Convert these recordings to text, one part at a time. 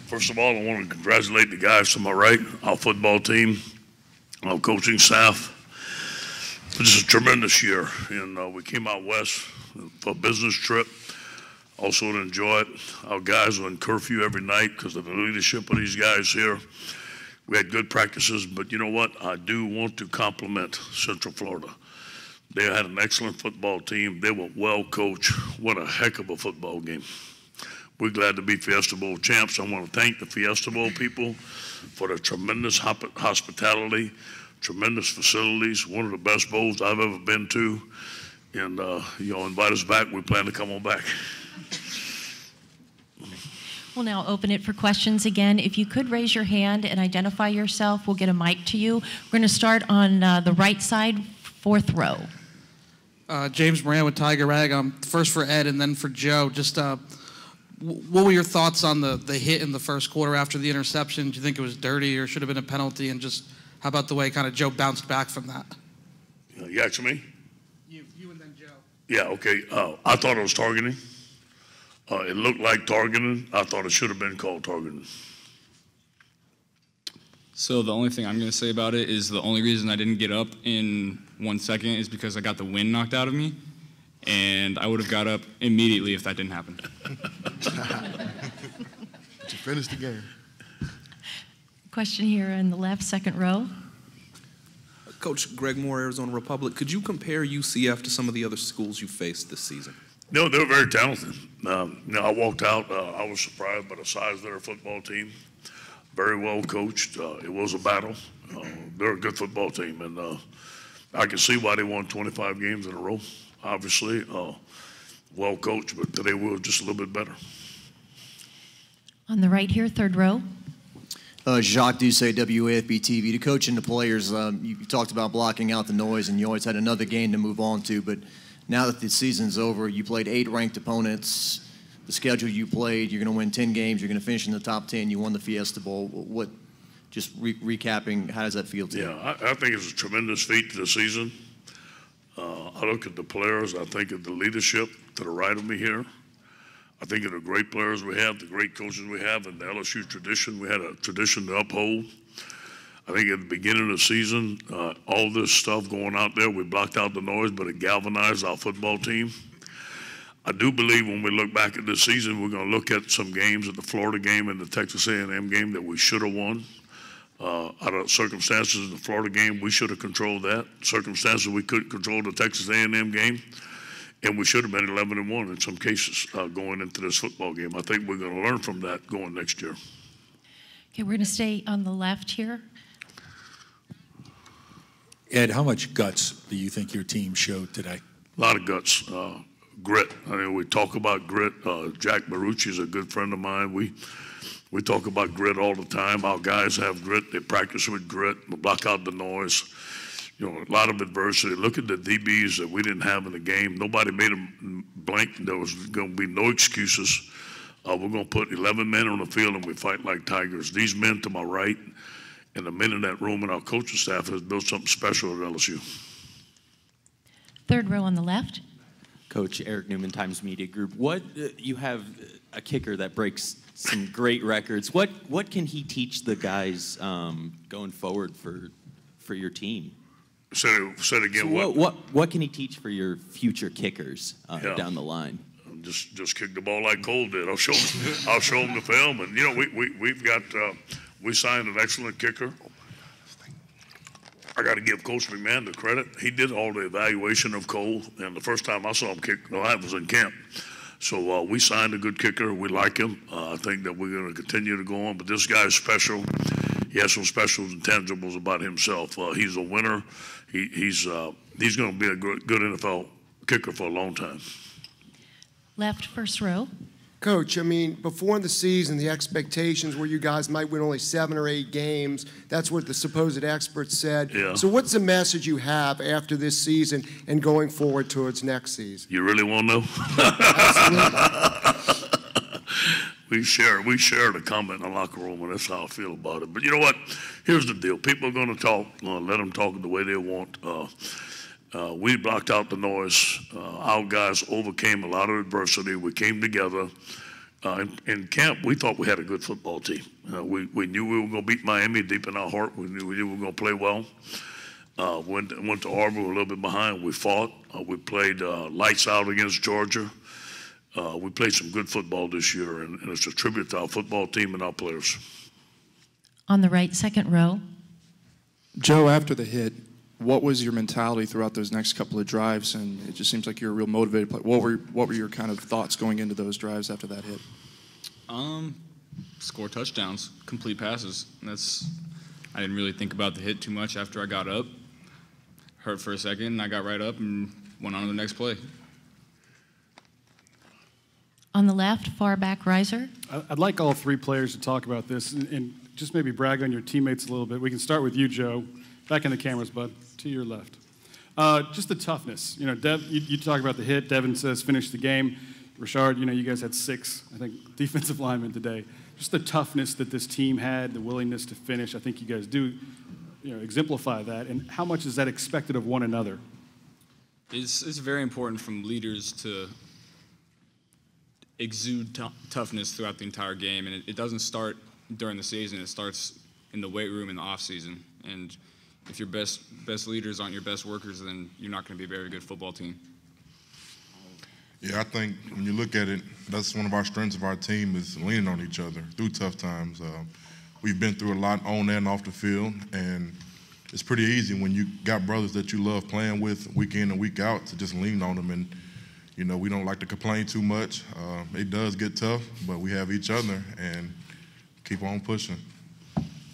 First of all, I want to congratulate the guys to my right, our football team, our coaching staff. This is a tremendous year, and we came out west for a business trip. Also to enjoy it. Our guys were in curfew every night because of the leadership of these guys here. We had good practices, but you know what? I do want to compliment Central Florida. They had an excellent football team. They were well coached. What a heck of a football game. We're glad to be Fiesta Bowl champs. I want to thank the Fiesta Bowl people for their tremendous hospitality, tremendous facilities, one of the best bowls I've ever been to. And, invite us back. We plan to come on back. We'll now open it for questions again. If you could raise your hand and identify yourself, we'll get a mic to you. We're going to start on the right side, fourth row. James Moran with Tiger Rag. First for Ed and then for Joe. Just what were your thoughts on the hit in the first quarter after the interception? Do you think it was dirty or should have been a penalty? And just how about the way kind of Joe bounced back from that? You asking me? You and then Joe. Yeah, okay. I thought it was targeting. It looked like targeting. I thought it should have been called targeting. So the only thing I'm going to say about it is the only reason I didn't get up in 1 second is because I got the wind knocked out of me, and I would have got up immediately if that didn't happen. To finish the game. Question here in the left, second row. Coach Greg Moore, Arizona Republic. Could you compare UCF to some of the other schools you faced this season? No, they're very talented. I walked out. I was surprised by the size of their football team. Very well coached. It was a battle. They're a good football team, and I can see why they won 25 games in a row. Obviously, well coached, but today we were just a little bit better. On the right here, third row. Jacques Doucet, WAFB TV. To coach and the players, you talked about blocking out the noise, and you always had another game to move on to, but now that the season's over, you played 8 ranked opponents. The schedule you played, you're going to win 10 games. You're going to finish in the top 10. You won the Fiesta Bowl. Recapping, how does that feel to you? Yeah, I think it's a tremendous feat to the season. I look at the players. I think of the leadership to the right of me here. I think of the great players we have, the great coaches we have, and the LSU tradition. We had a tradition to uphold. I think at the beginning of the season, all this stuff going out there, we blocked out the noise, but it galvanized our football team. I do believe when we look back at this season, we're going to look at some games, at the Florida game and the Texas A&M game, that we should have won. Out of circumstances in the Florida game, we should have controlled that. Circumstances we couldn't control the Texas A&M game, and we should have been 11-1 in some cases going into this football game. I think we're going to learn from that going next year. Okay, we're going to stay on the left here. Ed, how much guts do you think your team showed today? A lot of guts, grit. I mean, we talk about grit. Jack Marucci is a good friend of mine. We talk about grit all the time. Our guys have grit. They practice with grit. We block out the noise. A lot of adversity. Look at the DBs that we didn't have in the game. Nobody made them blank. There was going to be no excuses. We're going to put 11 men on the field, and we fight like tigers. These men to my right and the men in that room and our coaching staff has built something special at LSU. Third row on the left. Coach Eric Newman, Times Media Group. You have a kicker that breaks some great records. What can he teach the guys going forward for your team? Say it again. So what can he teach for your future kickers down the line? Just kick the ball like Cole did. I'll show him the film, and we've got we signed an excellent kicker. I got to give Coach McMahon the credit. He did all the evaluation of Cole, and the first time I saw him kick, I was in camp. So we signed a good kicker. We like him. I think that we're going to continue to go on. But this guy's special. He has some special intangibles about himself. He's a winner. He's going to be a good NFL kicker for a long time. Left, first row. Coach, I mean, before the season, the expectations were you guys might win only 7 or 8 games. That's what the supposed experts said. Yeah. So what's the message you have after this season and going forward towards next season? You really want to know? We share the comment in the locker room, and that's how I feel about it. But you know what? Here's the deal. People are going to talk. Let them talk the way they want. We blocked out the noise. Our guys overcame a lot of adversity. We came together. In camp, we thought we had a good football team. We knew we were going to beat Miami deep in our heart. We knew we were going to play well. Went to Auburn, we were a little bit behind. We fought. We played lights out against Georgia. We played some good football this year, and it's a tribute to our football team and our players. On the right, second row. Joe, after the hit, what was your mentality throughout those next couple of drives? And it just seems like you're a real motivated player. What were your kind of thoughts going into those drives after that hit? Score touchdowns, complete passes. I didn't really think about the hit too much after I got up. Hurt for a second, and I got right up and went on to the next play. On the left, far back riser. I'd like all three players to talk about this and just maybe brag on your teammates a little bit. We can start with you, Joe. Back in the cameras, bud, to your left. Just the toughness. You know, Dev, you talk about the hit. Devin says finish the game. Rashard, you know, you guys had 6, I think, defensive linemen today. Just the toughness that this team had, the willingness to finish. I think you guys do, you know, exemplify that. And how much is that expected of one another? It's very important from leaders to exude toughness throughout the entire game, and it doesn't start during the season. It starts in the weight room in the off season. And if your best leaders aren't your best workers, then you're not going to be a very good football team. Yeah, I think when you look at it, that's one of our strengths of our team is leaning on each other through tough times. We've been through a lot on and off the field, and it's pretty easy when you got brothers that you love playing with week in and week out to just lean on them. And, you know, we don't like to complain too much. It does get tough, but we have each other and keep on pushing.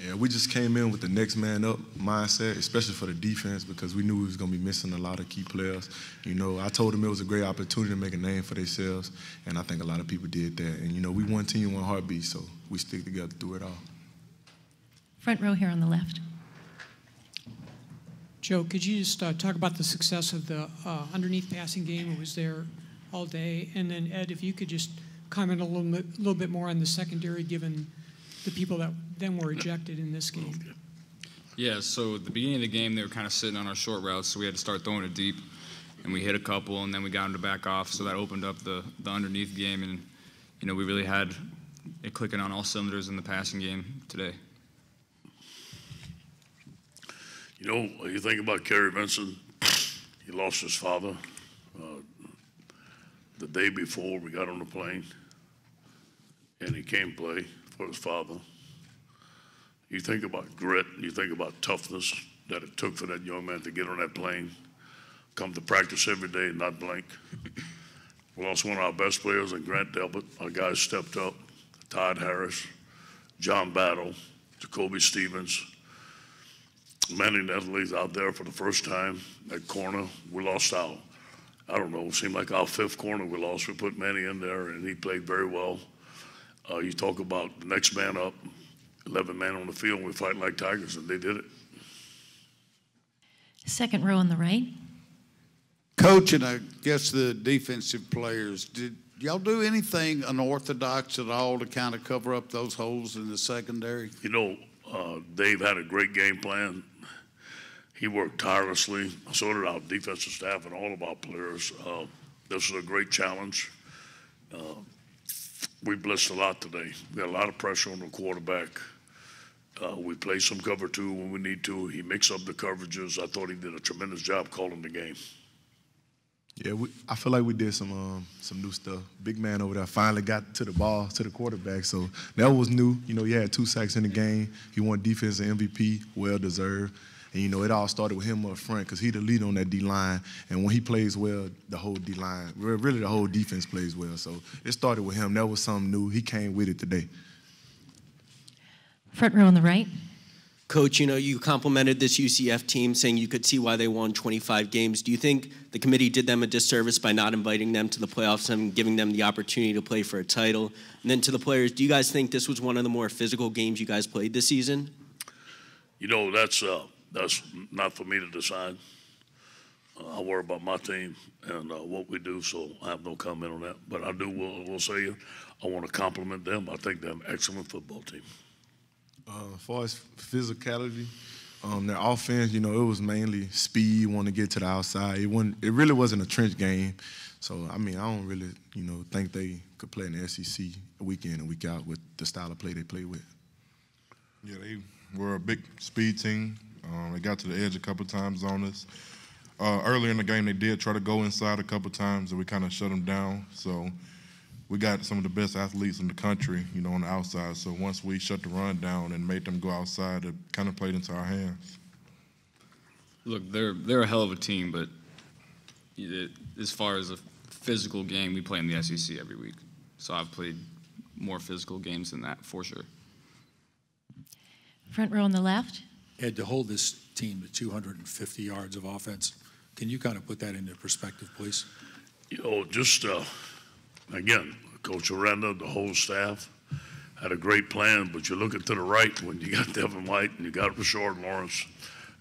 Yeah, we just came in with the next man up mindset, especially for the defense, because we knew we was going to be missing a lot of key players. You know, I told them it was a great opportunity to make a name for themselves, and I think a lot of people did that. And, you know, we one team, one heartbeat, so we stick together through it all. Front row here on the left. Joe, could you just talk about the success of the underneath passing game? It was there all day. And then, Ed, if you could just comment a little bit more on the secondary, given the people that then were ejected in this game. Yeah, so at the beginning of the game, they were kind of sitting on our short routes, so we had to start throwing it deep. And we hit a couple, and then we got them to back off, so that opened up the underneath game. And, you know, we really had it clicking on all cylinders in the passing game today. You know, you think about Kerry Vincent, he lost his father the day before we got on the plane, and he came play for his father. You think about grit, you think about toughness that it took for that young man to get on that plane, come to practice every day and not blink. We lost one of our best players in Grant Delbert. Our guys stepped up, Todd Harris, John Battle, Jacoby Stevens, Manny Netherly's out there for the first time at corner. We lost our, I don't know, it seemed like our 5th corner we lost. We put Manny in there, and he played very well. You talk about the next man up, 11 men on the field, we fight like tigers, and they did it. Second row on the right. Coach, and I guess the defensive players, did y'all do anything unorthodox at all to kind of cover up those holes in the secondary? You know, Dave had a great game plan. He worked tirelessly. So did our defensive staff and all of our players. This was a great challenge. We blitzed a lot today. We got a lot of pressure on the quarterback. We played some cover 2 when we need to. He mixed up the coverages. I thought he did a tremendous job calling the game. Yeah, I feel like we did some new stuff. Big man over there finally got to the ball, to the quarterback, so that was new. You know, he had 2 sacks in the game. He won defensive MVP, well-deserved. And, you know, it all started with him up front because he the lead on that D-line. And when he plays well, the whole D-line, really the whole defense plays well. So it started with him. That was something new. He came with it today. Front row on the right. Coach, you know, you complimented this UCF team, saying you could see why they won 25 games. Do you think the committee did them a disservice by not inviting them to the playoffs and giving them the opportunity to play for a title? And then to the players, do you guys think this was one of the more physical games you guys played this season? You know, that's not for me to decide. I worry about my team and what we do, so I have no comment on that. But I will say I want to compliment them. I think they're an excellent football team. As far as physicality, their offense, you know, it was mainly speed, want to get to the outside. It really wasn't a trench game. So, I mean, I don't really, think they could play in the SEC week in and week out with the style of play they play with. Yeah, they were a big speed team. They got to the edge a couple times on us. Earlier in the game, they did try to go inside a couple times, and we kind of shut them down. So we got some of the best athletes in the country, on the outside. So once we shut the run down and made them go outside, it kind of played into our hands. Look, they're a hell of a team, but as far as a physical game, we play in the SEC every week. So I've played more physical games than that, for sure. Front row on the left. Ed, to hold this team to 250 yards of offense, can you kind of put that into perspective, please? Just, again, Coach Aranda, the whole staff, had a great plan, but you look to the right when you got Devin White and you got Rashard Lawrence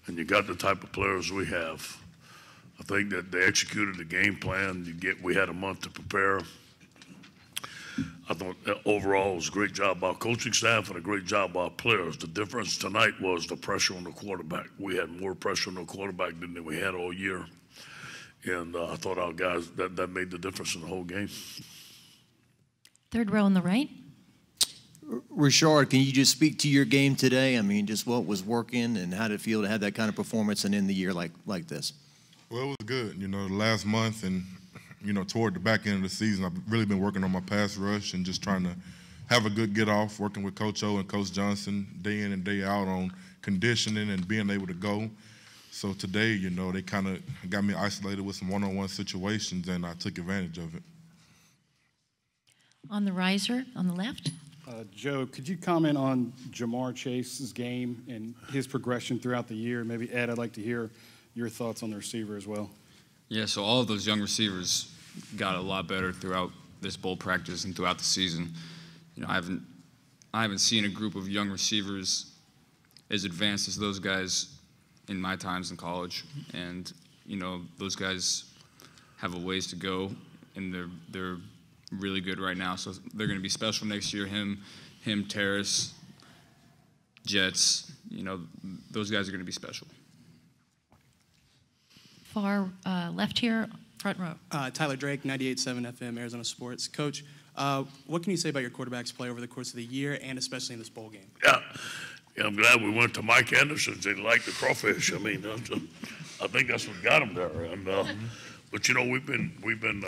and you got the type of players we have. I think that they executed the game plan. We had a month to prepare. I thought overall it was a great job by our coaching staff and a great job by our players. The difference tonight was the pressure on the quarterback. We had more pressure on the quarterback than we had all year. And I thought our guys, that made the difference in the whole game. Third row on the right. Rashard, can you just speak to your game today? I mean, just what was working and how did it feel to have that kind of performance and end the year like this? Well, it was good. The last month and, toward the back end of the season, I've really been working on my pass rush and just trying to have a good get-off, working with Coach O and Coach Johnson day in and day out on conditioning and being able to go. So today, they kind of got me isolated with some one-on-one situations, and I took advantage of it. On the riser, on the left. Joe, could you comment on Jamar Chase's game and his progression throughout the year? Maybe, Ed, I'd like to hear your thoughts on the receiver as well. Yeah, so all of those young receivers got a lot better throughout this bowl practice and throughout the season. I haven't seen a group of young receivers as advanced as those guys in my times in college, and those guys have a ways to go, and they're really good right now. So they're going to be special next year. Him, Terrace, Jets. Those guys are going to be special. Far left here, front row. Tyler Drake, 98.7 FM, Arizona Sports. Coach, what can you say about your quarterback's play over the course of the year and especially in this bowl game? Yeah, I'm glad we went to Mike Anderson's. They liked the crawfish. I mean, I think that's what got him there. And but we've been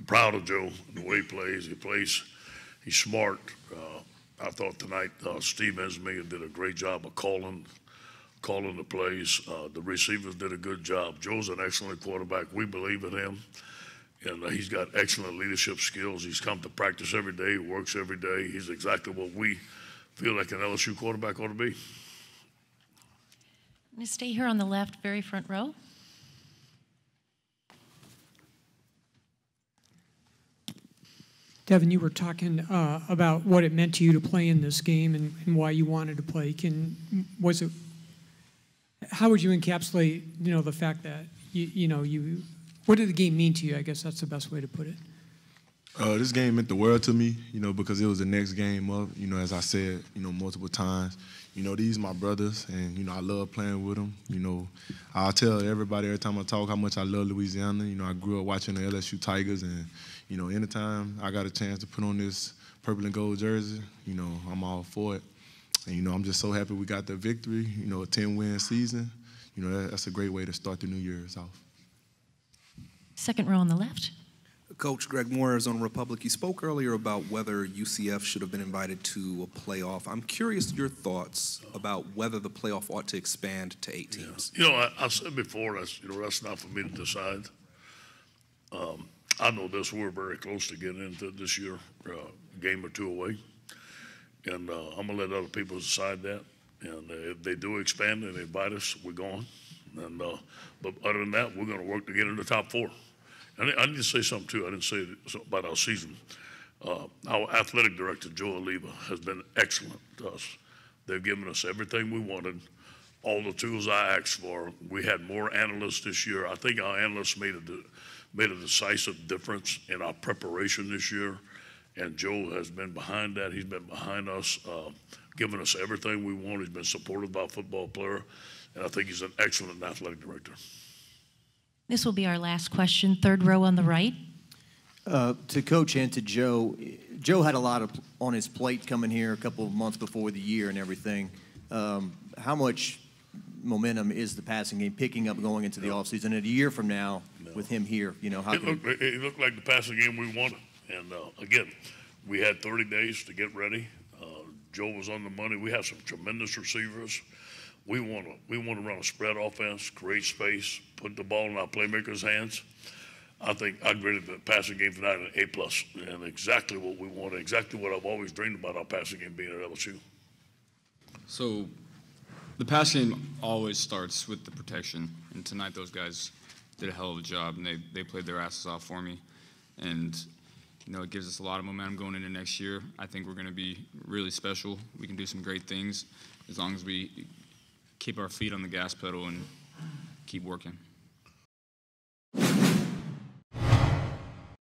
proud of Joe and the way he plays. He's smart. I thought tonight Steve Ensminger did a great job of calling the plays. The receivers did a good job. Joe's an excellent quarterback. We believe in him. And he's got excellent leadership skills. He's come to practice every day. He works every day. He's exactly what we feel like an LSU quarterback ought to be. I'm going to stay here on the left, very front row. Devin, you were talking about what it meant to you to play in this game and why you wanted to play. How would you encapsulate, the fact that what did the game mean to you? I guess that's the best way to put it. This game meant the world to me, because it was the next game up. As I said, multiple times. These are my brothers, and I love playing with them. I'll tell everybody every time I talk how much I love Louisiana. I grew up watching the LSU Tigers, and anytime I got a chance to put on this purple and gold jersey, I'm all for it. And I'm just so happy we got the victory. A 10-win season. That's a great way to start the New Year's off. Second row on the left. Coach Greg Moore, Arizona Republic, you spoke earlier about whether UCF should have been invited to a playoff. I'm curious your thoughts about whether the playoff ought to expand to 8 teams. I said before, that's not for me to decide. I know this, we're very close to getting into it this year, a game or two away. And I'm going to let other people decide that. And if they do expand and they invite us, we're going. And but other than that, we're going to work to get in the top 4. And I need to say something, too. I didn't say it about our season. Our athletic director, Joe Oliva, has been excellent to us. They've given us everything we wanted, all the tools I asked for. We had more analysts this year. I think our analysts made a decisive difference in our preparation this year. And Joe has been behind that. He's been behind us, giving us everything we want. He's been supported by a football player. And I think he's an excellent athletic director. This will be our last question, third row on the right. To Coach and to Joe, Joe had a lot on his plate coming here a couple of months before the year and everything. How much momentum is the passing game picking up going into the offseason? And a year from now, with him here, how It looked like the passing game we wanted. And again, we had 30 days to get ready. Joe was on the money. We have some tremendous receivers. We want to run a spread offense, create space, put the ball in our playmakers' hands. I think I graded the passing game tonight an A+, and exactly what we wanted, exactly what I've always dreamed about our passing game being at LSU. So the passing game always starts with the protection, and tonight those guys did a hell of a job, and they played their asses off for me. And it gives us a lot of momentum going into next year. I think we're going to be really special. We can do some great things as long as we keep our feet on the gas pedal and keep working.